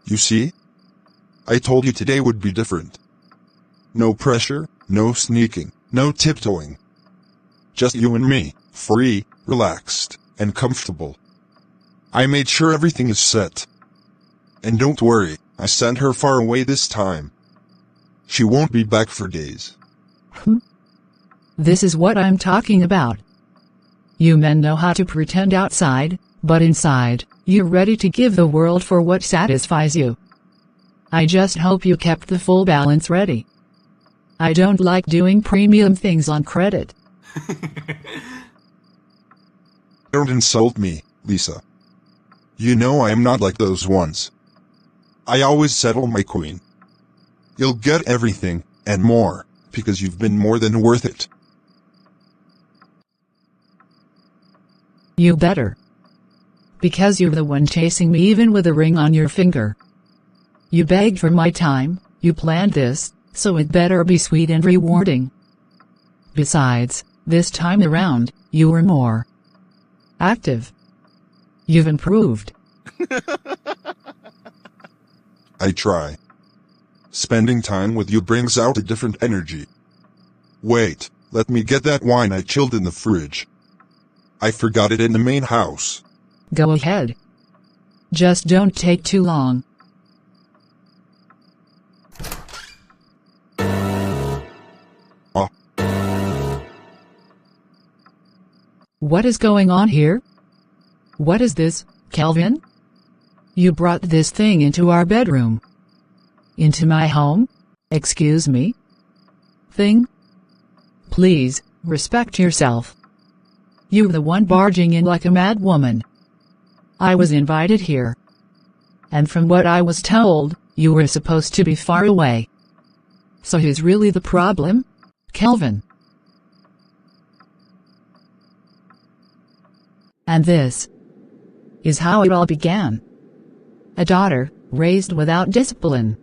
You see? I told you today would be different. No pressure, no sneaking, no tiptoeing. Just you and me, free, relaxed, and comfortable. I made sure everything is set. And don't worry, I sent her far away this time. She won't be back for days. This is what I'm talking about. You men know how to pretend outside, but inside, you're ready to give the world for what satisfies you. I just hope you kept the full balance ready. I don't like doing premium things on credit. Don't insult me, Lisa. You know I am not like those ones. I always settle my queen. You'll get everything, and more, because you've been more than worth it. You better. Because you're the one chasing me even with a ring on your finger. You begged for my time, you planned this, so it better be sweet and rewarding. Besides, this time around, you were more active. You've improved. I try. Spending time with you brings out a different energy. Wait, let me get that wine I chilled in the fridge. I forgot it in the main house. Go ahead. Just don't take too long. What is going on here? What is this, Kelvin? You brought this thing into our bedroom. Into my home? Excuse me? Thing? Please, respect yourself. You're the one barging in like a mad woman. I was invited here. And from what I was told, you were supposed to be far away. So who's really the problem, Kelvin? And this is how it all began. A daughter, raised without discipline.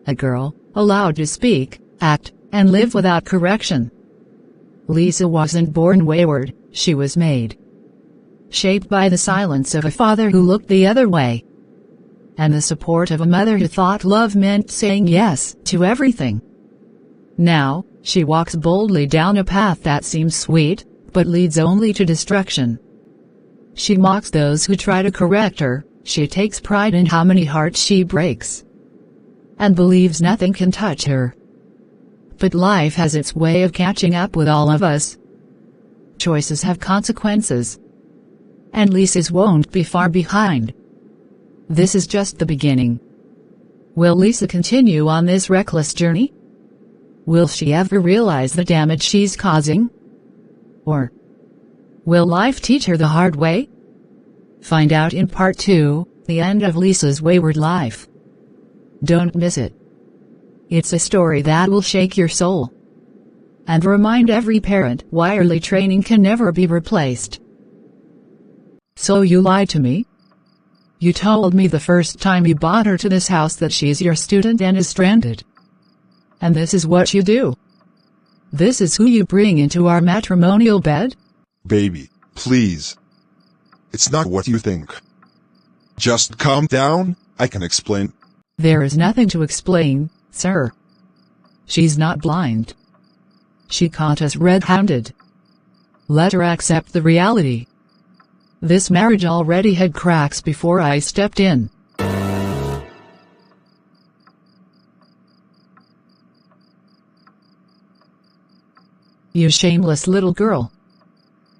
A girl, allowed to speak, act, and live without correction. Lisa wasn't born wayward, she was made. Shaped by the silence of a father who looked the other way. And the support of a mother who thought love meant saying yes to everything. Now, she walks boldly down a path that seems sweet, but leads only to destruction. She mocks those who try to correct her, she takes pride in how many hearts she breaks. And believes nothing can touch her. But life has its way of catching up with all of us. Choices have consequences. And Lisa's won't be far behind. This is just the beginning. Will Lisa continue on this reckless journey? Will she ever realize the damage she's causing? Or will life teach her the hard way? Find out in part 2, the end of Lisa's wayward life. Don't miss it. It's a story that will shake your soul. And remind every parent why early training can never be replaced. So you lied to me? You told me the first time you brought her to this house that she's your student and is stranded. And this is what you do? This is who you bring into our matrimonial bed? Baby, please. It's not what you think. Just calm down, I can explain. There is nothing to explain, sir. She's not blind. She caught us red-handed. Let her accept the reality. This marriage already had cracks before I stepped in. You shameless little girl.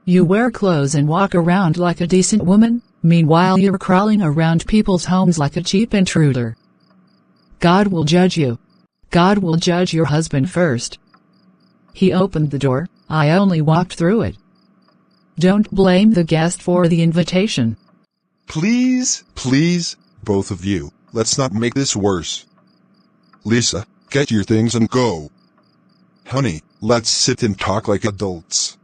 You wear clothes and walk around like a decent woman, meanwhile you're crawling around people's homes like a cheap intruder. God will judge you. God will judge your husband first. He opened the door, I only walked through it. Don't blame the guest for the invitation. Please, please, both of you, let's not make this worse. Lisa, get your things and go. Honey, let's sit and talk like adults.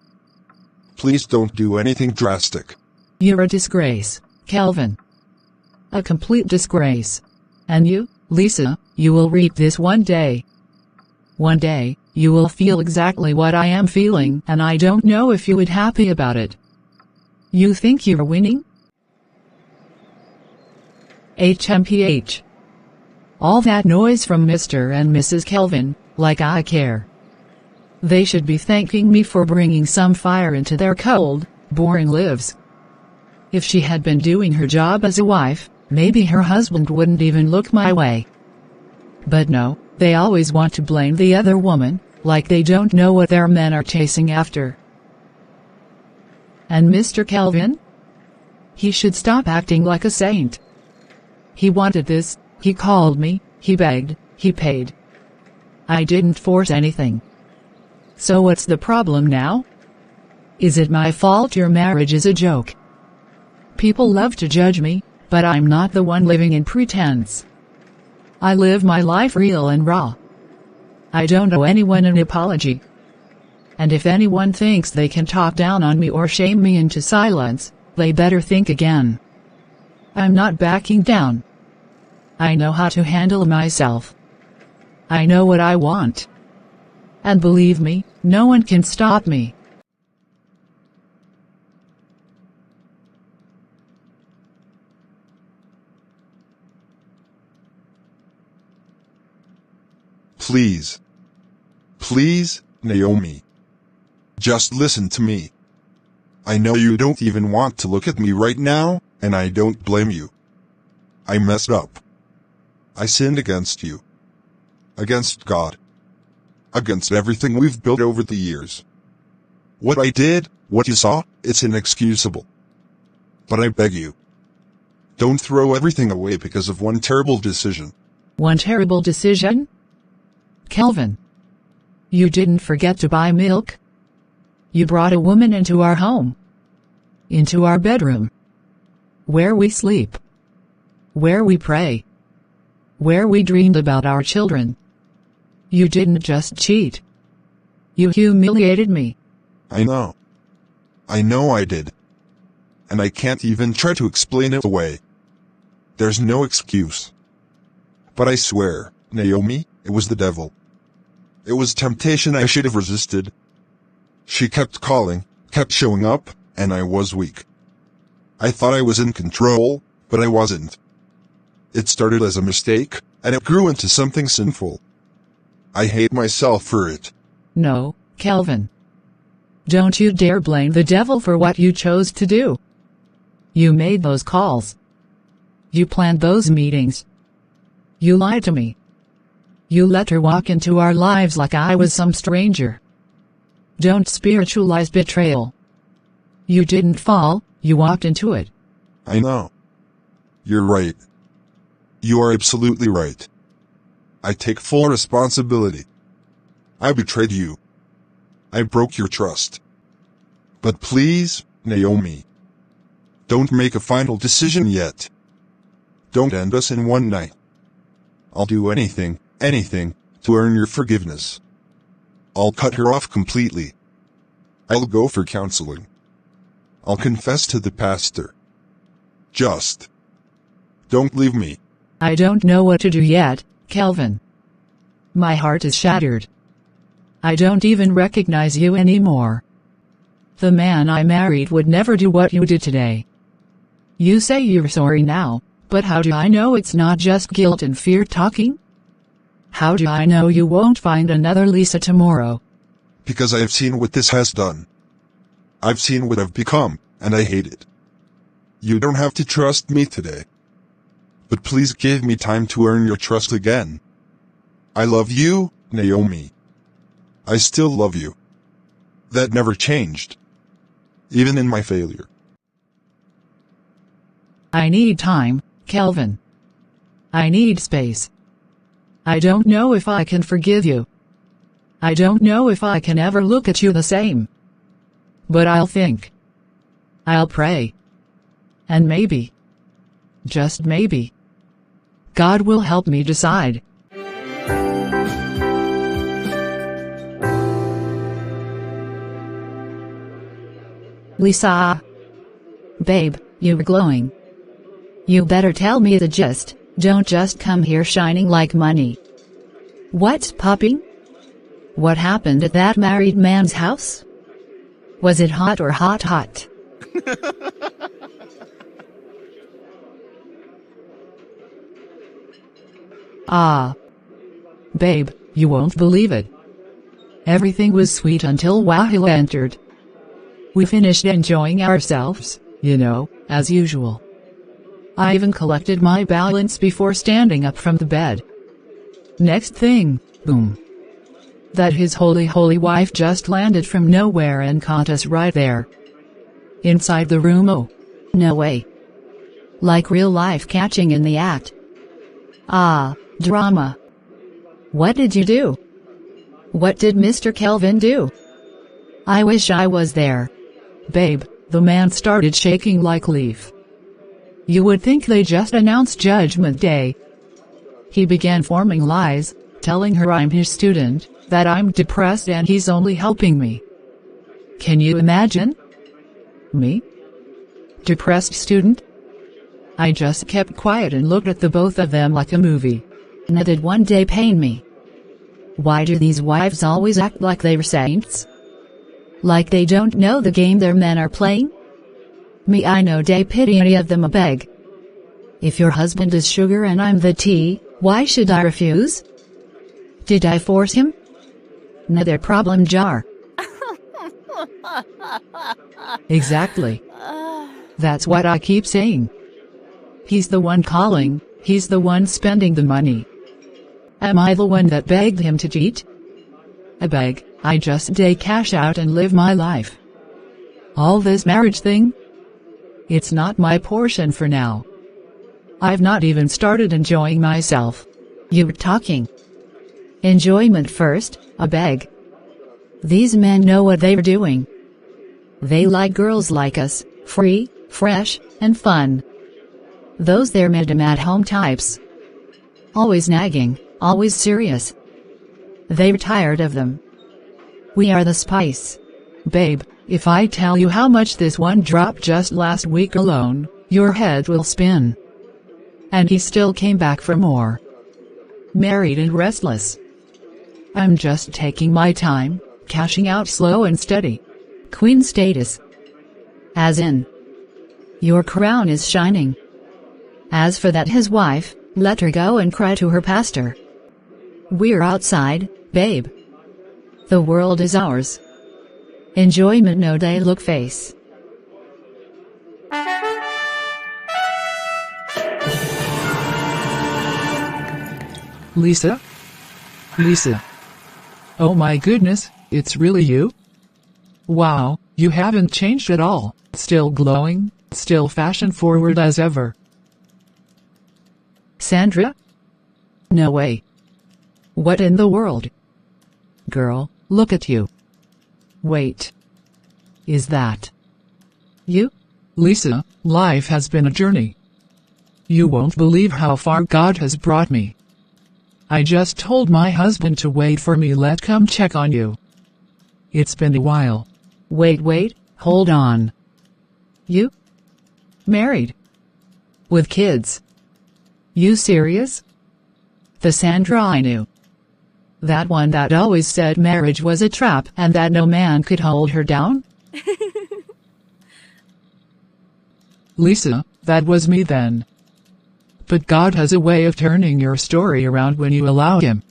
Please don't do anything drastic. You're a disgrace, Kelvin. A complete disgrace. And you, Lisa, you will reap this one day. One day, you will feel exactly what I am feeling, and I don't know if you would happy about it. You think you're winning? HMPH. All that noise from Mr. and Mrs. Kelvin, like I care. They should be thanking me for bringing some fire into their cold, boring lives. If she had been doing her job as a wife, maybe her husband wouldn't even look my way. But no, they always want to blame the other woman, like they don't know what their men are chasing after. And Mr. Kelvin? He should stop acting like a saint. He wanted this, he called me, he begged, he paid. I didn't force anything. So what's the problem now? Is it my fault your marriage is a joke? People love to judge me, but I'm not the one living in pretense. I live my life real and raw. I don't owe anyone an apology. And if anyone thinks they can talk down on me or shame me into silence, they better think again. I'm not backing down. I know how to handle myself. I know what I want. And believe me, no one can stop me. Please. Please, Naomi. Just listen to me. I know you don't even want to look at me right now, and I don't blame you. I messed up. I sinned against you. Against God. Against everything we've built over the years. What I did, what you saw, it's inexcusable. But I beg you. Don't throw everything away because of one terrible decision. One terrible decision? Kelvin. You didn't forget to buy milk? You brought a woman into our home. Into our bedroom. Where we sleep. Where we pray. Where we dreamed about our children. You didn't just cheat. You humiliated me. I know. I know I did. And I can't even try to explain it away. There's no excuse. But I swear, Naomi, it was the devil. It was temptation I should have resisted. She kept calling, kept showing up, and I was weak. I thought I was in control, but I wasn't. It started as a mistake, and it grew into something sinful. I hate myself for it. No, Kelvin. Don't you dare blame the devil for what you chose to do. You made those calls. You planned those meetings. You lied to me. You let her walk into our lives like I was some stranger. Don't spiritualize betrayal. You didn't fall, you walked into it. I know. You're right. You are absolutely right. I take full responsibility. I betrayed you. I broke your trust. But please, Naomi. Don't make a final decision yet. Don't end us in one night. I'll do anything, to earn your forgiveness. I'll cut her off completely. I'll go for counseling. I'll confess to the pastor. Just don't leave me. I don't know what to do yet, Kelvin. My heart is shattered. I don't even recognize you anymore. The man I married would never do what you did today. You say you're sorry now, but how do I know it's not just guilt and fear talking? How do I know you won't find another Lisa tomorrow? Because I have seen what this has done. I've seen what I've become, and I hate it. You don't have to trust me today. But please give me time to earn your trust again. I love you, Naomi. I still love you. That never changed. Even in my failure. I need time, Kelvin. I need space. I don't know if I can forgive you. I don't know if I can ever look at you the same. But I'll think. I'll pray. And maybe, just maybe, God will help me decide. Lisa. Babe, you're glowing. You better tell me the gist, don't just come here shining like money. What's popping? What happened at that married man's house? Was it hot or hot? Ah. Babe, you won't believe it. Everything was sweet until Wayward entered. We finished enjoying ourselves, as usual. I even collected my balance before standing up from the bed. Next thing, boom. That his holy wife just landed from nowhere and caught us right there. Inside the room. Oh, no way. Like real life catching in the act. Ah, drama. What did you do? What did Mr. Kelvin do? I wish I was there. Babe, the man started shaking like leaf. You would think they just announced Judgment Day. He began forming lies, telling her I'm his student, that I'm depressed and he's only helping me. Can you imagine? Me? Depressed student? I just kept quiet and looked at the both of them like a movie. Now did one day pain me. Why do these wives always act like they're saints? Like they don't know the game their men are playing? Me, I know they pity any of them a beg. If your husband is sugar and I'm the tea, why should I refuse? Did I force him? No, their problem jar. Exactly. That's what I keep saying. He's the one calling, he's the one spending the money. Am I the one that begged him to cheat? I beg, I just cash out and live my life. All this marriage thing? It's not my portion for now. I've not even started enjoying myself. You're talking. Enjoyment first, I beg. These men know what they're doing. They like girls like us, free, fresh, and fun. Those they're madam at home types. Always nagging, always serious. They're tired of them. We are the spice. Babe, if I tell you how much this one dropped just last week alone, your head will spin. And he still came back for more. Married and restless. I'm just taking my time, cashing out slow and steady. Queen status. As in, your crown is shining. As for that his wife, let her go and cry to her pastor. We're outside, babe. The world is ours. Enjoyment no day look face. Lisa? Lisa. Oh my goodness, it's really you? Wow, you haven't changed at all, still glowing, still fashion forward as ever. Sandra? No way. What in the world? Girl, look at you. Wait. Is that you? Lisa, life has been a journey. You won't believe how far God has brought me. I just told my husband to wait for me. Let's come check on you. It's been a while. Wait, hold on. You? Married? With kids? You serious? The Sandra I knew. That one that always said marriage was a trap and that no man could hold her down? Lisa, that was me then. But God has a way of turning your story around when you allow him.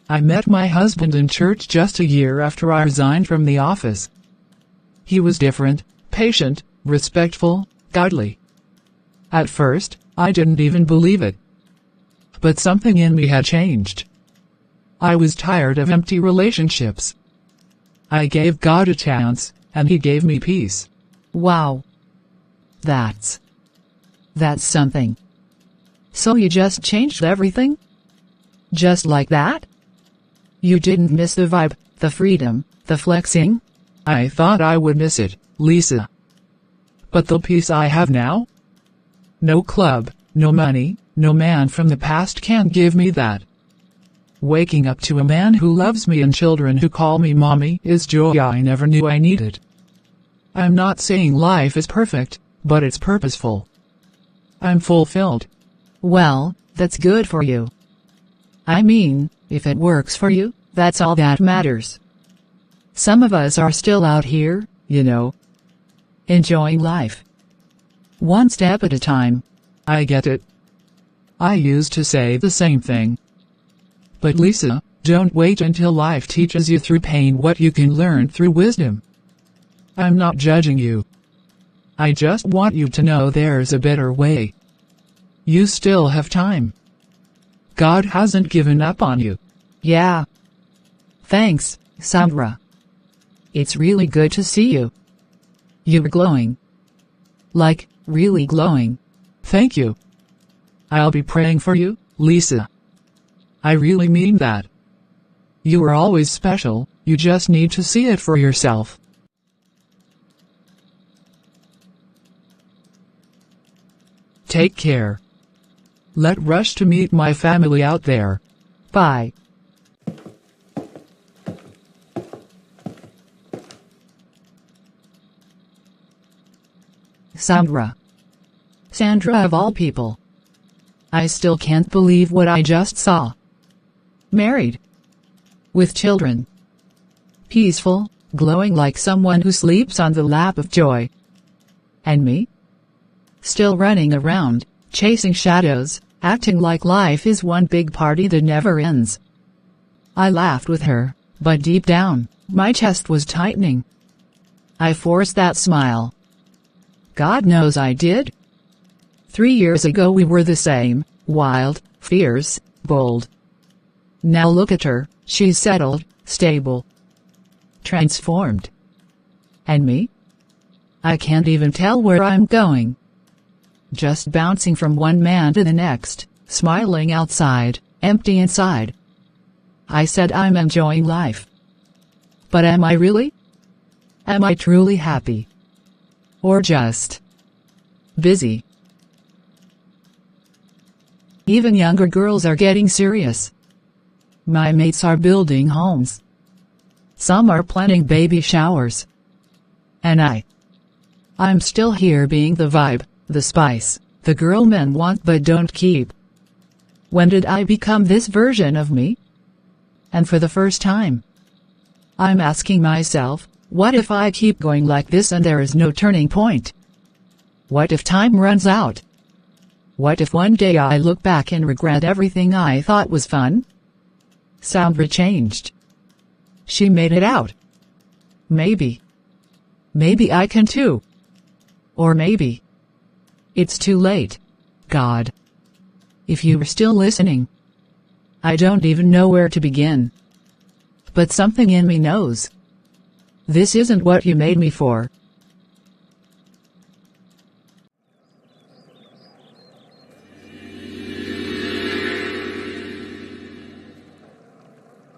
I met my husband in church just a year after I resigned from the office. He was different, patient, respectful, godly. At first, I didn't even believe it. But something in me had changed. I was tired of empty relationships. I gave God a chance, and he gave me peace. Wow. That's something. So you just changed everything? Just like that? You didn't miss the vibe, the freedom, the flexing? I thought I would miss it, Lisa. But the peace I have now? No club, no money, no man from the past can give me that. Waking up to a man who loves me and children who call me mommy is joy I never knew I needed. I'm not saying life is perfect, but it's purposeful. I'm fulfilled. Well, that's good for you. I mean, if it works for you, that's all that matters. Some of us are still out here, enjoying life. One step at a time. I get it. I used to say the same thing. But Lisa, don't wait until life teaches you through pain what you can learn through wisdom. I'm not judging you. I just want you to know there's a better way. You still have time. God hasn't given up on you. Yeah. Thanks, Sandra. It's really good to see you. You're glowing. Like, really glowing. Thank you. I'll be praying for you, Lisa. I really mean that. You are always special, you just need to see it for yourself. Take care. Let rush to meet my family out there. Bye. Sandra. Sandra of all people. I still can't believe what I just saw. Married. With children. Peaceful, glowing like someone who sleeps on the lap of joy. And me? Still running around, chasing shadows, acting like life is one big party that never ends. I laughed with her, but deep down, my chest was tightening. I forced that smile. God knows I did. 3 years ago we were the same, wild, fierce, bold. Now look at her, she's settled, stable. Transformed. And me? I can't even tell where I'm going. Just bouncing from one man to the next, smiling outside, empty inside. I said I'm enjoying life. But am I really? Am I truly happy? Or just busy? Even younger girls are getting serious. My mates are building homes. Some are planning baby showers. And I'm still here being the vibe, the spice, the girl men want but don't keep. When did I become this version of me? And for the first time, I'm asking myself, what if I keep going like this and there is no turning point? What if time runs out? What if one day I look back and regret everything I thought was fun? Sandra changed. She made it out. Maybe I can too. Or maybe it's too late. God. If you were still listening. I don't even know where to begin. But something in me knows. This isn't what you made me for.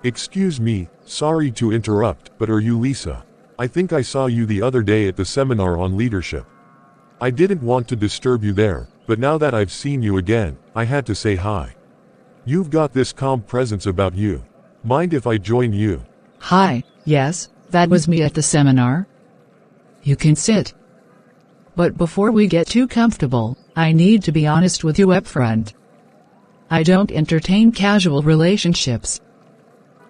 Excuse me, sorry to interrupt, but are you Lisa? I think I saw you the other day at the seminar on leadership. I didn't want to disturb you there, but now that I've seen you again, I had to say hi. You've got this calm presence about you. Mind if I join you? Hi, yes, that was me at the seminar. You can sit. But before we get too comfortable, I need to be honest with you up front. I don't entertain casual relationships.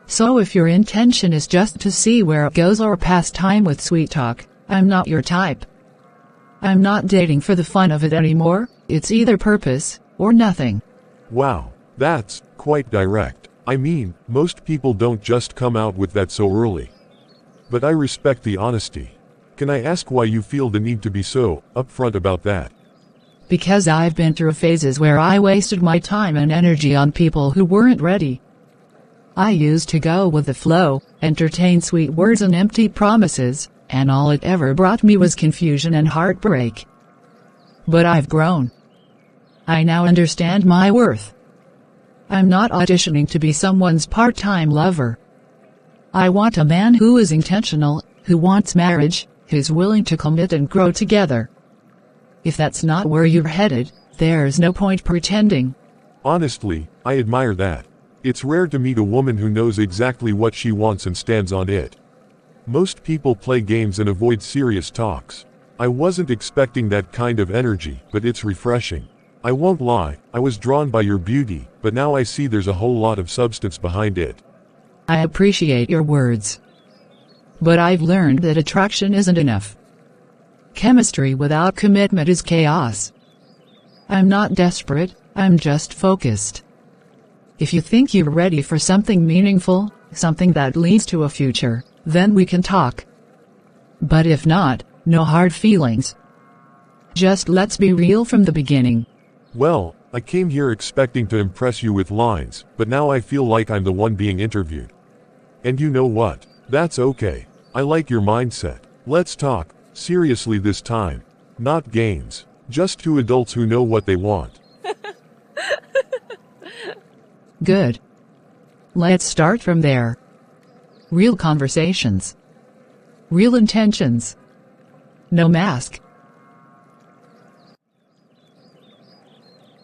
So if your intention is just to see where it goes or pass time with sweet talk, I'm not your type. I'm not dating for the fun of it anymore, it's either purpose, or nothing. Wow, that's quite direct. I mean, most people don't just come out with that so early. But I respect the honesty. Can I ask why you feel the need to be so upfront about that? Because I've been through phases where I wasted my time and energy on people who weren't ready. I used to go with the flow, entertain sweet words and empty promises, and all it ever brought me was confusion and heartbreak. But I've grown. I now understand my worth. I'm not auditioning to be someone's part-time lover. I want a man who is intentional, who wants marriage, who's willing to commit and grow together. If that's not where you're headed, there's no point pretending. Honestly, I admire that. It's rare to meet a woman who knows exactly what she wants and stands on it. Most people play games and avoid serious talks. I wasn't expecting that kind of energy, but it's refreshing. I won't lie, I was drawn by your beauty, but now I see there's a whole lot of substance behind it. I appreciate your words. But I've learned that attraction isn't enough. Chemistry without commitment is chaos. I'm not desperate, I'm just focused. If you think you're ready for something meaningful, something that leads to a future, then we can talk. But if not, no hard feelings. Just let's be real from the beginning. Well, I came here expecting to impress you with lines, but now I feel like I'm the one being interviewed. And you know what? That's okay. I like your mindset. Let's talk, seriously this time. Not games. Just two adults who know what they want. Good. Let's start from there. Real conversations. Real intentions. No mask.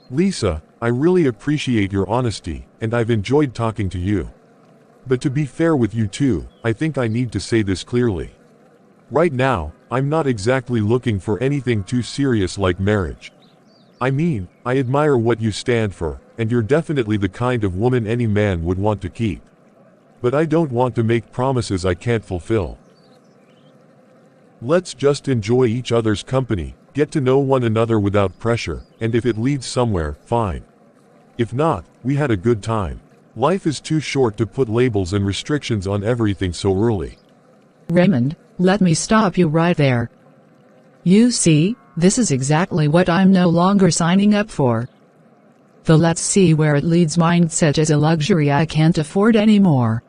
Lisa, I really appreciate your honesty, and I've enjoyed talking to you. But to be fair with you too, I think I need to say this clearly. Right now, I'm not exactly looking for anything too serious like marriage. I mean, I admire what you stand for, and you're definitely the kind of woman any man would want to keep. But I don't want to make promises I can't fulfill. Let's just enjoy each other's company, get to know one another without pressure, and if it leads somewhere, fine. If not, we had a good time. Life is too short to put labels and restrictions on everything so early. Raymond, let me stop you right there. You see, this is exactly what I'm no longer signing up for. The let's see where it leads mindset is a luxury I can't afford anymore.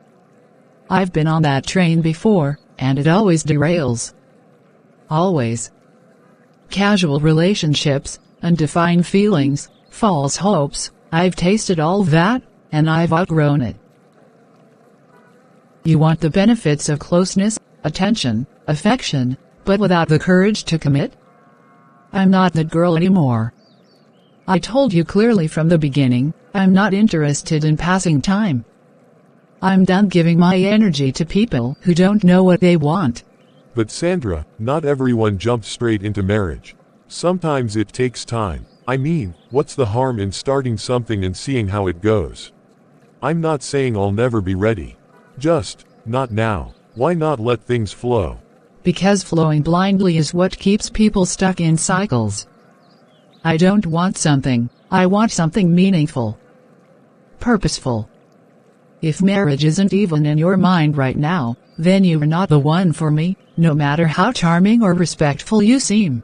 I've been on that train before, and it always derails. Always. Casual relationships, undefined feelings, false hopes, I've tasted all that, and I've outgrown it. You want the benefits of closeness, attention, affection, but without the courage to commit? I'm not that girl anymore. I told you clearly from the beginning, I'm not interested in passing time. I'm done giving my energy to people who don't know what they want. But Sandra, not everyone jumps straight into marriage. Sometimes it takes time. I mean, what's the harm in starting something and seeing how it goes? I'm not saying I'll never be ready. Just, not now. Why not let things flow? Because flowing blindly is what keeps people stuck in cycles. I don't want something, I want something meaningful. Purposeful. If marriage isn't even in your mind right now, then you're not the one for me, no matter how charming or respectful you seem.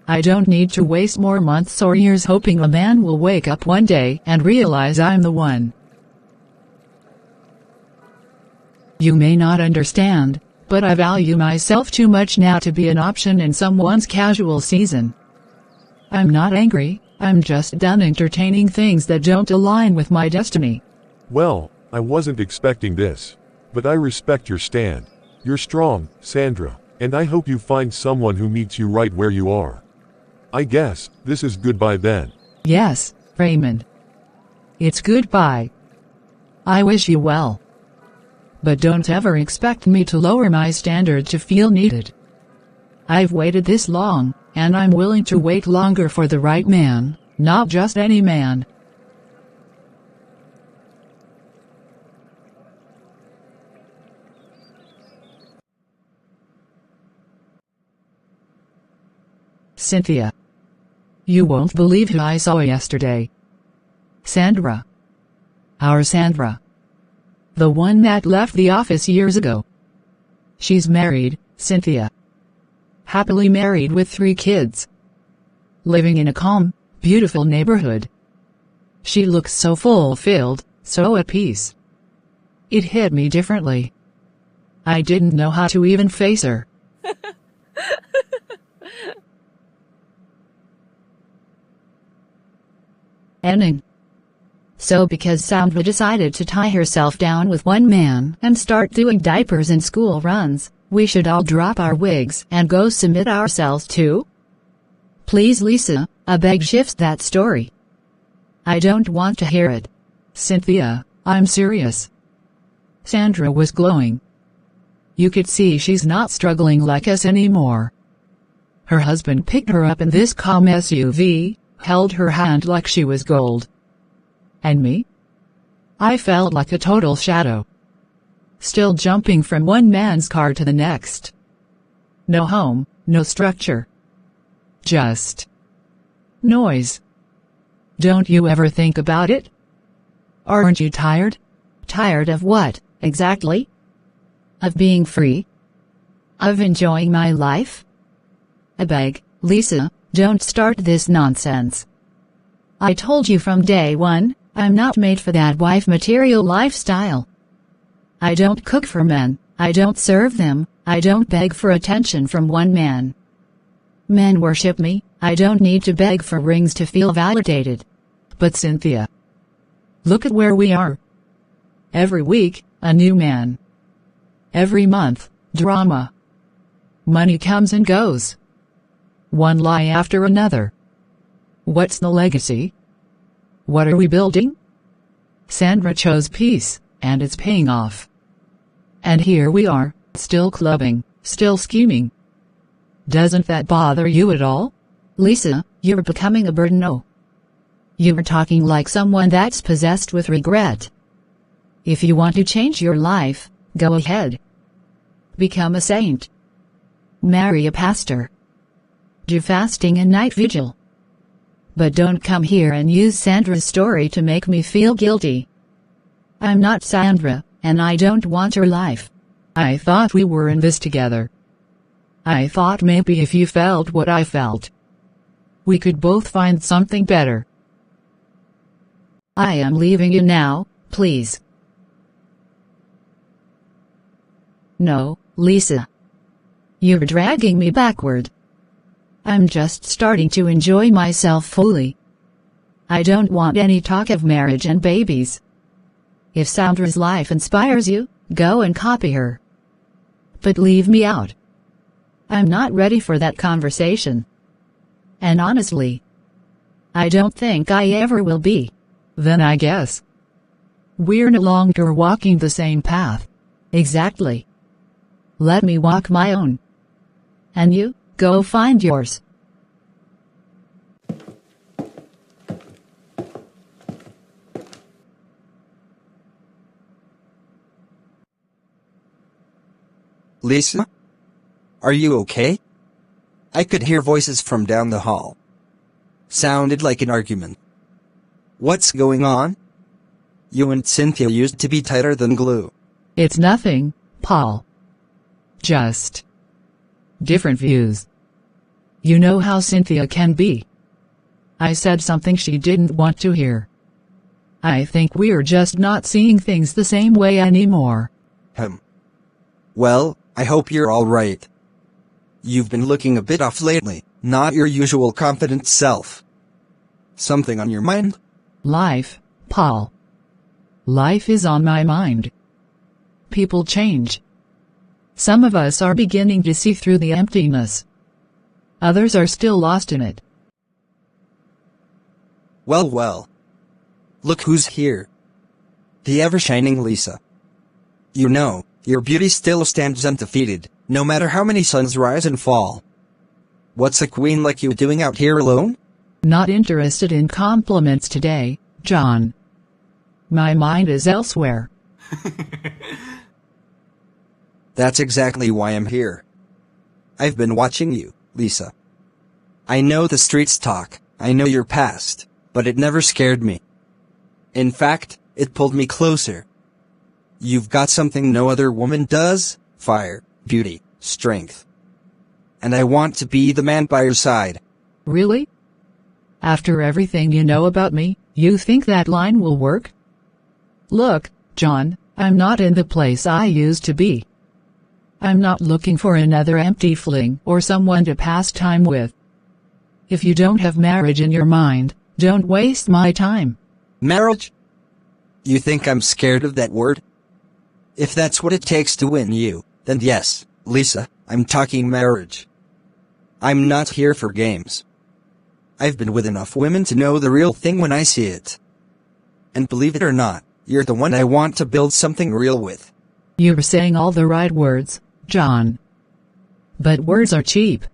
I don't need to waste more months or years hoping a man will wake up one day and realize I'm the one. You may not understand, but I value myself too much now to be an option in someone's casual season. I'm not angry, I'm just done entertaining things that don't align with my destiny. Well, I wasn't expecting this. But I respect your stand. You're strong, Sandra, and I hope you find someone who meets you right where you are. I guess, this is goodbye then. Yes, Raymond. It's goodbye. I wish you well. But don't ever expect me to lower my standard to feel needed. I've waited this long, and I'm willing to wait longer for the right man, not just any man. Cynthia. You won't believe who I saw yesterday. Sandra. Our Sandra. The one that left the office years ago. She's married, Cynthia. Happily married with 3 kids. Living in a calm, beautiful neighborhood. She looks so fulfilled, so at peace. It hit me differently. I didn't know how to even face her. Ending. So because Sandra decided to tie herself down with one man and start doing diapers and school runs, we should all drop our wigs and go submit ourselves to? Please Lisa, I beg shift that story. I don't want to hear it. Cynthia, I'm serious. Sandra was glowing. You could see she's not struggling like us anymore. Her husband picked her up in this calm SUV, held her hand like she was gold. And me? I felt like a total shadow. Still jumping from one man's car to the next. No home, no structure. Just noise. Don't you ever think about it? Aren't you tired? Tired of what, exactly? Of being free? Of enjoying my life? I beg, Lisa, don't start this nonsense. I told you from day one, I'm not made for that wife material lifestyle. I don't cook for men, I don't serve them, I don't beg for attention from one man. Men worship me, I don't need to beg for rings to feel validated. But Cynthia, look at where we are. Every week, a new man. Every month, drama. Money comes and goes. One lie after another. What's the legacy? What are we building? Sandra chose peace, and it's paying off. And here we are, still clubbing, still scheming. Doesn't that bother you at all? Lisa, you're becoming a burden. Oh. You're talking like someone that's possessed with regret. If you want to change your life, go ahead. Become a saint. Marry a pastor. Do fasting and night vigil. But don't come here and use Sandra's story to make me feel guilty. I'm not Sandra, and I don't want your life. I thought we were in this together. I thought maybe if you felt what I felt, we could both find something better. I am leaving you now, please. No, Lisa. You're dragging me backward. I'm just starting to enjoy myself fully. I don't want any talk of marriage and babies. If Sandra's life inspires you, go and copy her. But leave me out. I'm not ready for that conversation. And honestly, I don't think I ever will be. Then I guess we're no longer walking the same path. Exactly. Let me walk my own. And you, go find yours. Lisa? Are you okay? I could hear voices from down the hall. Sounded like an argument. What's going on? You and Cynthia used to be tighter than glue. It's nothing, Paul. Just different views. You know how Cynthia can be. I said something she didn't want to hear. I think we're just not seeing things the same way anymore. Well, I hope you're all right. You've been looking a bit off lately, not your usual confident self. Something on your mind? Life, Paul. Life is on my mind. People change. Some of us are beginning to see through the emptiness. Others are still lost in it. Well. Look who's here. The ever-shining Lisa. You know, your beauty still stands undefeated, no matter how many suns rise and fall. What's a queen like you doing out here alone? Not interested in compliments today, John. My mind is elsewhere. That's exactly why I'm here. I've been watching you, Lisa. I know the streets talk, I know your past, but it never scared me. In fact, it pulled me closer. You've got something no other woman does: fire, beauty, strength. And I want to be the man by your side. Really? After everything you know about me, you think that line will work? Look, John, I'm not in the place I used to be. I'm not looking for another empty fling or someone to pass time with. If you don't have marriage in your mind, don't waste my time. Marriage? You think I'm scared of that word? If that's what it takes to win you, then yes, Lisa, I'm talking marriage. I'm not here for games. I've been with enough women to know the real thing when I see it. And believe it or not, you're the one I want to build something real with. You're saying all the right words, John. But words are cheap.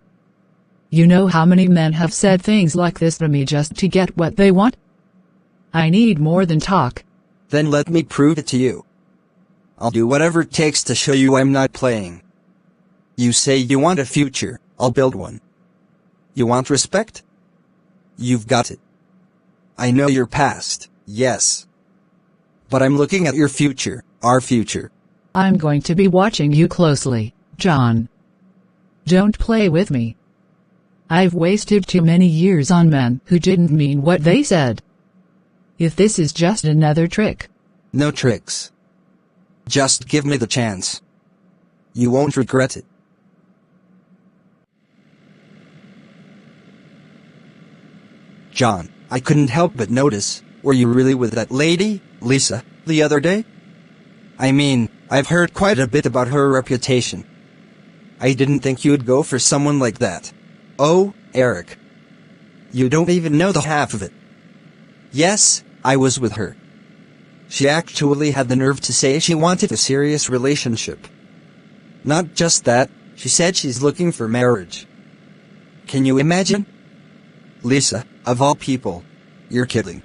You know how many men have said things like this to me just to get what they want? I need more than talk. Then let me prove it to you. I'll do whatever it takes to show you I'm not playing. You say you want a future, I'll build one. You want respect? You've got it. I know your past, yes. But I'm looking at your future, our future. I'm going to be watching you closely, John. Don't play with me. I've wasted too many years on men who didn't mean what they said. If this is just another trick. No tricks. Just give me the chance. You won't regret it. John, I couldn't help but notice, were you really with that lady, Lisa, the other day? I mean, I've heard quite a bit about her reputation. I didn't think you'd go for someone like that. Oh, Eric. You don't even know the half of it. Yes, I was with her. She actually had the nerve to say she wanted a serious relationship. Not just that, she said she's looking for marriage. Can you imagine? Lisa, of all people. You're kidding.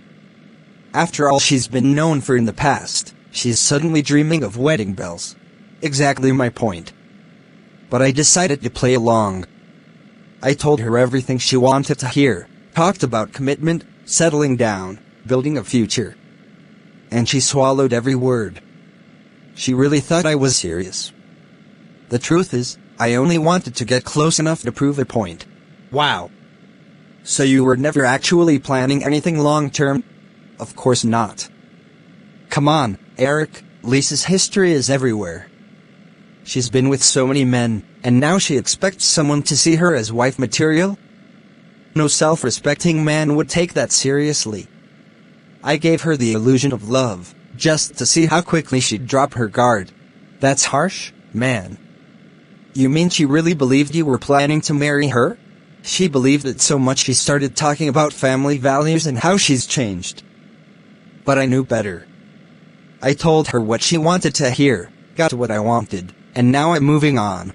After all she's been known for in the past, she's suddenly dreaming of wedding bells. Exactly my point. But I decided to play along. I told her everything she wanted to hear, talked about commitment, settling down, building a future. And she swallowed every word. She really thought I was serious. The truth is, I only wanted to get close enough to prove a point. Wow. So you were never actually planning anything long-term? Of course not. Come on, Eric, Lisa's history is everywhere. She's been with so many men, and now she expects someone to see her as wife material? No self-respecting man would take that seriously. I gave her the illusion of love, just to see how quickly she'd drop her guard. That's harsh, man. You mean she really believed you were planning to marry her? She believed it so much she started talking about family values and how she's changed. But I knew better. I told her what she wanted to hear, got what I wanted, and now I'm moving on.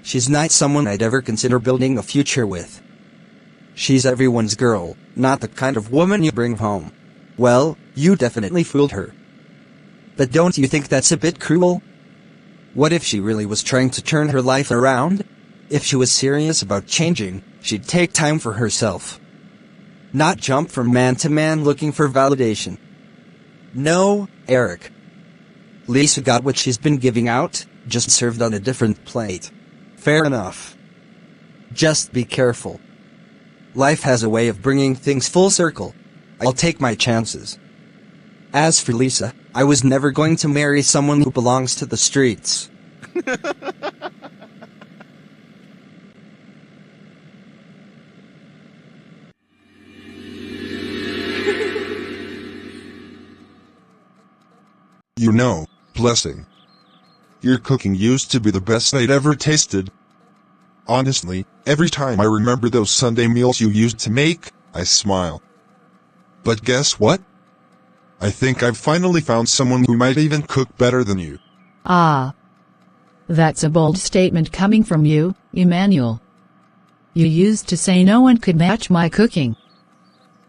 She's not someone I'd ever consider building a future with. She's everyone's girl, not the kind of woman you bring home. Well, you definitely fooled her. But don't you think that's a bit cruel? What if she really was trying to turn her life around? If she was serious about changing, she'd take time for herself. Not jump from man to man looking for validation. No, Eric. Lisa got what she's been giving out, just served on a different plate. Fair enough. Just be careful. Life has a way of bringing things full circle. I'll take my chances. As for Lisa, I was never going to marry someone who belongs to the streets. You know, blessing. Your cooking used to be the best I'd ever tasted. Honestly, every time I remember those Sunday meals you used to make, I smile. But guess what? I think I've finally found someone who might even cook better than you. Ah. That's a bold statement coming from you, Emmanuel. You used to say no one could match my cooking.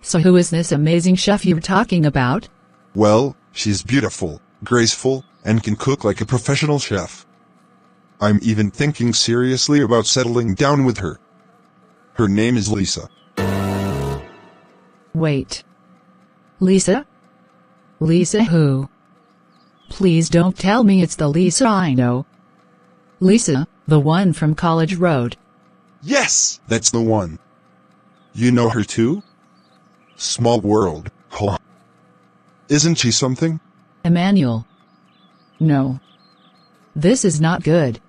So who is this amazing chef you're talking about? Well, she's beautiful, graceful, and can cook like a professional chef. I'm even thinking seriously about settling down with her. Her name is Lisa. Wait. Lisa? Lisa who? Please don't tell me it's the Lisa I know. Lisa, the one from College Road. Yes, that's the one. You know her too? Small world, huh? Isn't she something? Emmanuel. No. This is not good.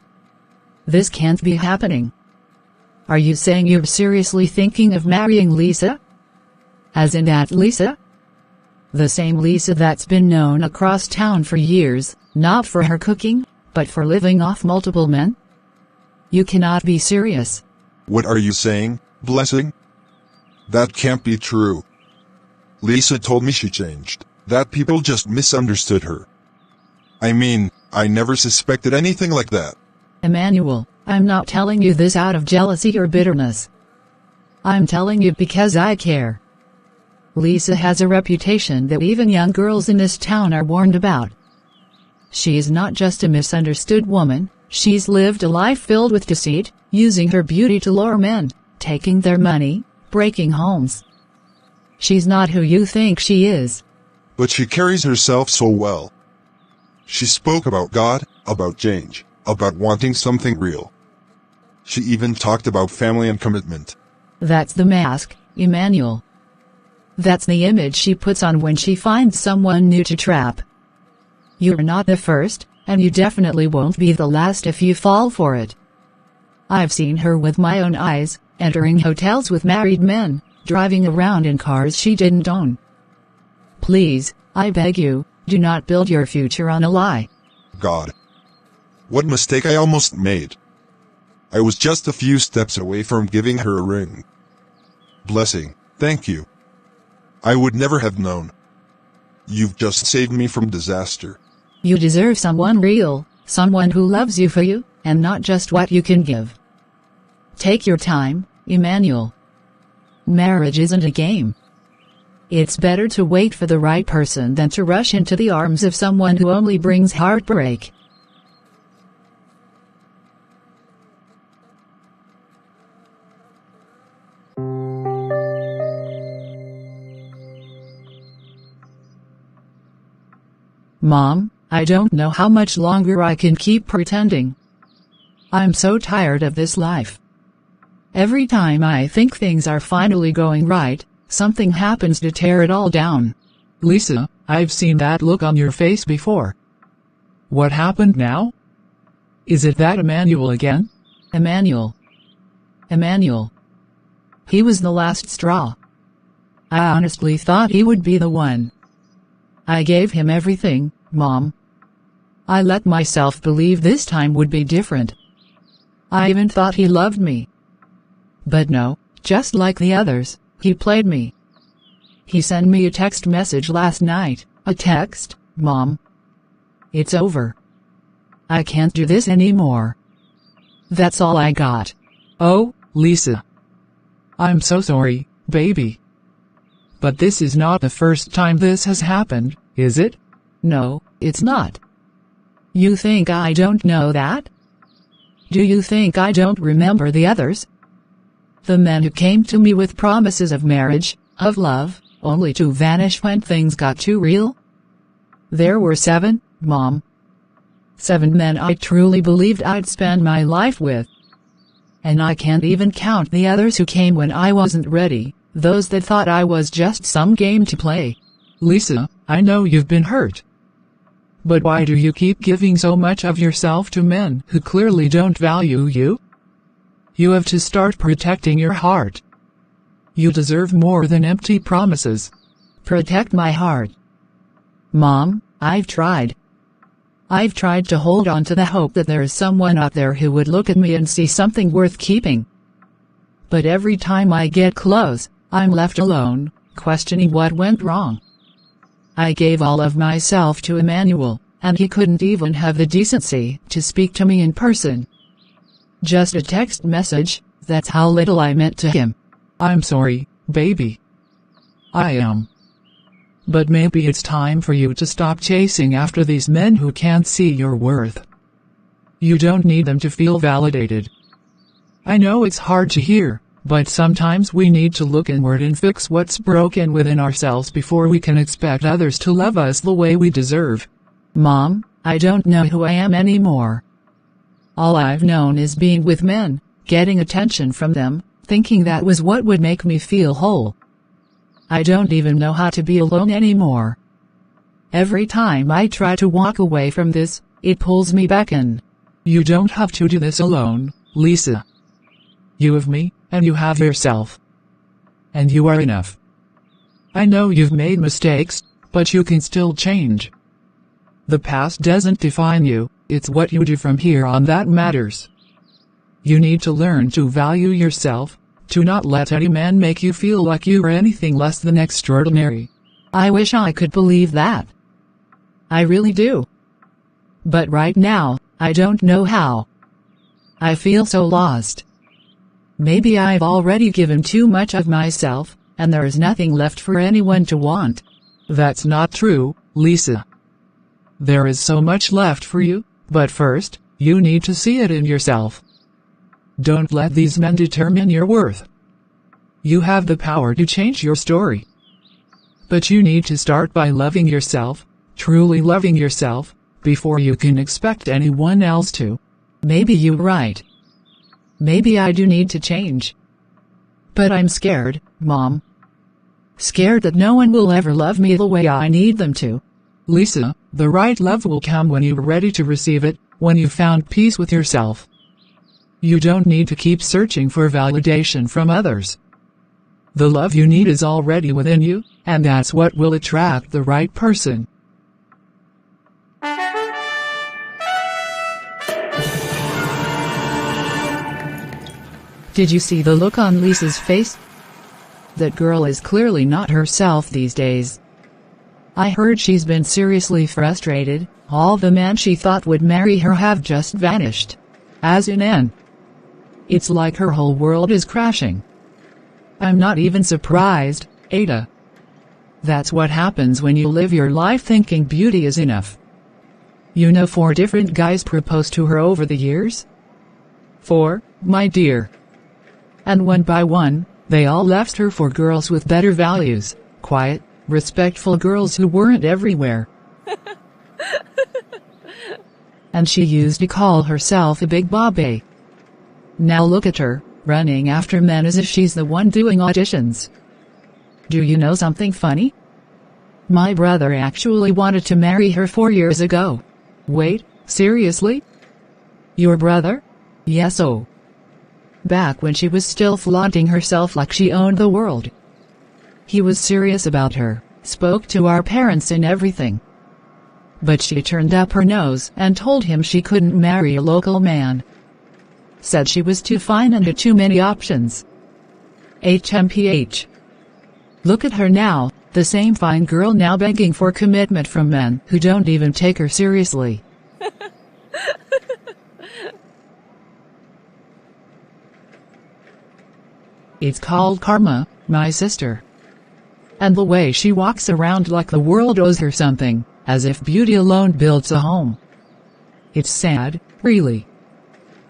This can't be happening. Are you saying you're seriously thinking of marrying Lisa? As in that Lisa? The same Lisa that's been known across town for years, not for her cooking, but for living off multiple men? You cannot be serious. What are you saying, Blessing? That can't be true. Lisa told me she changed, that people just misunderstood her. I mean, I never suspected anything like that. Emmanuel, I'm not telling you this out of jealousy or bitterness. I'm telling you because I care. Lisa has a reputation that even young girls in this town are warned about. She's not just a misunderstood woman, she's lived a life filled with deceit, using her beauty to lure men, taking their money, breaking homes. She's not who you think she is. But she carries herself so well. She spoke about God, about change, about wanting something real. She even talked about family and commitment. That's the mask, Emmanuel. That's the image she puts on when she finds someone new to trap. You're not the first, and you definitely won't be the last if you fall for it. I've seen her with my own eyes, entering hotels with married men, driving around in cars she didn't own. Please, I beg you, do not build your future on a lie. God. What mistake I almost made. I was just a few steps away from giving her a ring. Blessing, thank you. I would never have known. You've just saved me from disaster. You deserve someone real, someone who loves you for you, and not just what you can give. Take your time, Emmanuel. Marriage isn't a game. It's better to wait for the right person than to rush into the arms of someone who only brings heartbreak. Mom, I don't know how much longer I can keep pretending. I'm so tired of this life. Every time I think things are finally going right, something happens to tear it all down. Lisa, I've seen that look on your face before. What happened now? Is it that Emmanuel again? Emmanuel. He was the last straw. I honestly thought he would be the one. I gave him everything, Mom. I let myself believe this time would be different. I even thought he loved me. But no, just like the others, he played me. He sent me a text message last night, a text, Mom. It's over. I can't do this anymore. That's all I got. Oh, Lisa. I'm so sorry, baby. But this is not the first time this has happened, is it? No, it's not. You think I don't know that? Do you think I don't remember the others? The men who came to me with promises of marriage, of love, only to vanish when things got too real? There were 7, Mom. 7 men I truly believed I'd spend my life with. And I can't even count the others who came when I wasn't ready, those that thought I was just some game to play. Lisa, I know you've been hurt. But why do you keep giving so much of yourself to men who clearly don't value you? You have to start protecting your heart. You deserve more than empty promises. Protect my heart. Mom, I've tried. I've tried to hold on to the hope that there is someone out there who would look at me and see something worth keeping. But every time I get close, I'm left alone, questioning what went wrong. I gave all of myself to Emmanuel, and he couldn't even have the decency to speak to me in person. Just a text message, that's how little I meant to him. I'm sorry, baby. I am. But maybe it's time for you to stop chasing after these men who can't see your worth. You don't need them to feel validated. I know it's hard to hear, but sometimes we need to look inward and fix what's broken within ourselves before we can expect others to love us the way we deserve. Mom, I don't know who I am anymore. All I've known is being with men, getting attention from them, thinking that was what would make me feel whole. I don't even know how to be alone anymore. Every time I try to walk away from this, it pulls me back in. You don't have to do this alone, Lisa. You have me, and you have yourself. And you are enough. I know you've made mistakes, but you can still change. The past doesn't define you, it's what you do from here on that matters. You need to learn to value yourself, to not let any man make you feel like you are anything less than extraordinary. I wish I could believe that. I really do. But right now, I don't know how. I feel so lost. Maybe I've already given too much of myself, and there is nothing left for anyone to want. That's not true, Lisa. There is so much left for you, but first, you need to see it in yourself. Don't let these men determine your worth. You have the power to change your story. But you need to start by loving yourself, truly loving yourself, before you can expect anyone else to. Maybe you're right. Maybe I do need to change. But I'm scared, Mom. Scared that no one will ever love me the way I need them to. Lisa, the right love will come when you're ready to receive it, when you've found peace with yourself. You don't need to keep searching for validation from others. The love you need is already within you, and that's what will attract the right person. Did you see the look on Lisa's face? That girl is clearly not herself these days. I heard she's been seriously frustrated. All the men she thought would marry her have just vanished. As in N. It's like her whole world is crashing. I'm not even surprised, Ada. That's what happens when you live your life thinking beauty is enough. You know 4 different guys proposed to her over the years? 4, my dear. And one by one, they all left her for girls with better values, quiet, respectful girls who weren't everywhere. And she used to call herself a big bobby. Now look at her, running after men as if she's the one doing auditions. Do you know something funny? My brother actually wanted to marry her 4 years ago. Wait, seriously? Your brother? Yes, oh. Back when she was still flaunting herself like she owned the world. He was serious about her, spoke to our parents and everything. But she turned up her nose and told him she couldn't marry a local man. Said she was too fine and had too many options. HMPH. Look at her now, the same fine girl now begging for commitment from men who don't even take her seriously. It's called karma, my sister. And the way she walks around like the world owes her something, as if beauty alone builds a home. It's sad, really.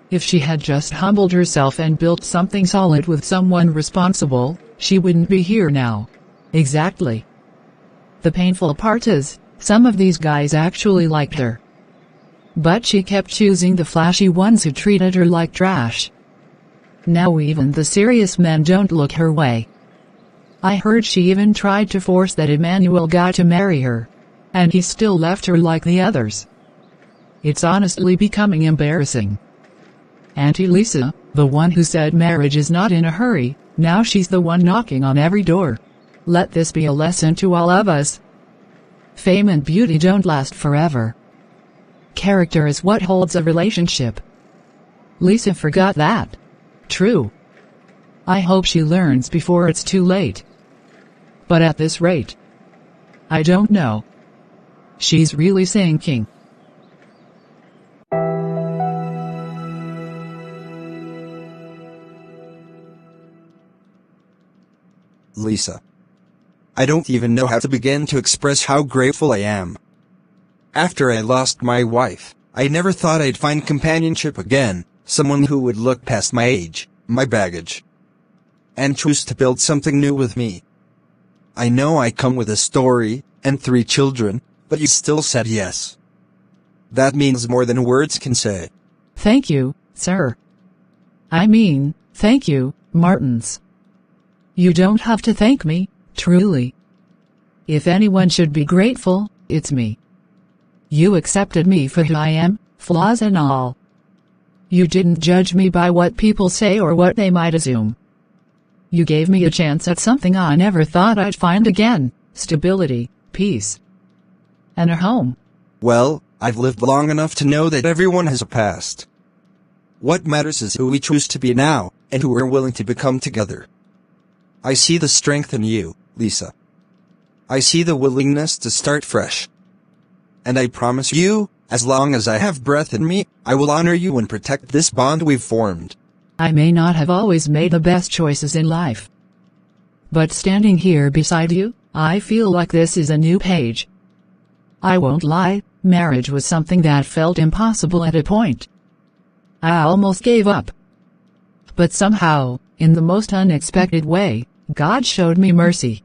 If she had just humbled herself and built something solid with someone responsible, she wouldn't be here now. Exactly. The painful part is, some of these guys actually liked her. But she kept choosing the flashy ones who treated her like trash. Now even the serious men don't look her way. I heard she even tried to force that Emmanuel guy to marry her. And he still left her like the others. It's honestly becoming embarrassing. Auntie Lisa, the one who said marriage is not in a hurry, now she's the one knocking on every door. Let this be a lesson to all of us. Fame and beauty don't last forever. Character is what holds a relationship. Lisa forgot that. True. I hope she learns before it's too late. But at this rate, I don't know. She's really sinking. Lisa. I don't even know how to begin to express how grateful I am. After I lost my wife, I never thought I'd find companionship again, someone who would look past my age, my baggage, and choose to build something new with me. I know I come with a story, and 3 children, but you still said yes. That means more than words can say. Thank you, sir. I mean, thank you, Martins. You don't have to thank me, truly. If anyone should be grateful, it's me. You accepted me for who I am, flaws and all. You didn't judge me by what people say or what they might assume. You gave me a chance at something I never thought I'd find again, stability, peace, and a home. Well, I've lived long enough to know that everyone has a past. What matters is who we choose to be now, and who we're willing to become together. I see the strength in you, Lisa. I see the willingness to start fresh. And I promise you, as long as I have breath in me, I will honor you and protect this bond we've formed. I may not have always made the best choices in life. But standing here beside you, I feel like this is a new page. I won't lie, marriage was something that felt impossible at a point. I almost gave up. But somehow, in the most unexpected way, God showed me mercy.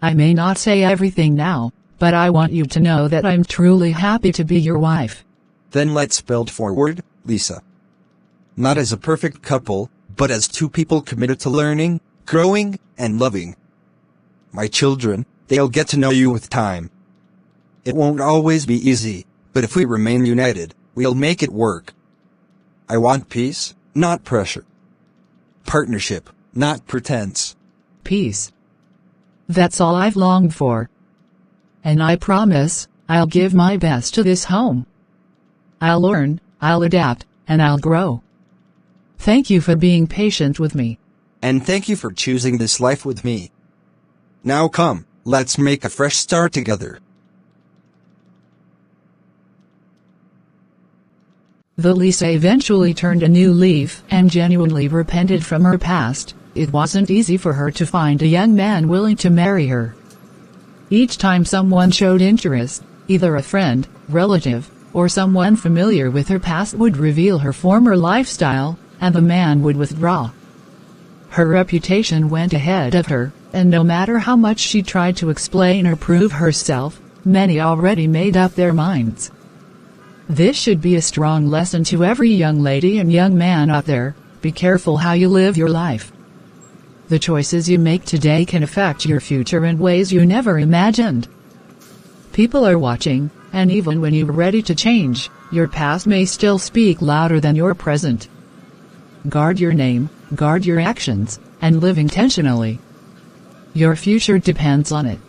I may not say everything now, but I want you to know that I'm truly happy to be your wife. Then let's build forward, Lisa. Not as a perfect couple, but as two people committed to learning, growing, and loving. My children, they'll get to know you with time. It won't always be easy, but if we remain united, we'll make it work. I want peace, not pressure. Partnership, not pretense. Peace. That's all I've longed for. And I promise, I'll give my best to this home. I'll learn, I'll adapt, and I'll grow. Thank you for being patient with me. And thank you for choosing this life with me. Now come, let's make a fresh start together. Though Lisa eventually turned a new leaf and genuinely repented from her past, it wasn't easy for her to find a young man willing to marry her. Each time someone showed interest, either a friend, relative, or someone familiar with her past would reveal her former lifestyle, and the man would withdraw. Her reputation went ahead of her, and no matter how much she tried to explain or prove herself, many already made up their minds. This should be a strong lesson to every young lady and young man out there: be careful how you live your life. The choices you make today can affect your future in ways you never imagined. People are watching, and even when you're ready to change, your past may still speak louder than your present. Guard your name, guard your actions, and live intentionally. Your future depends on it.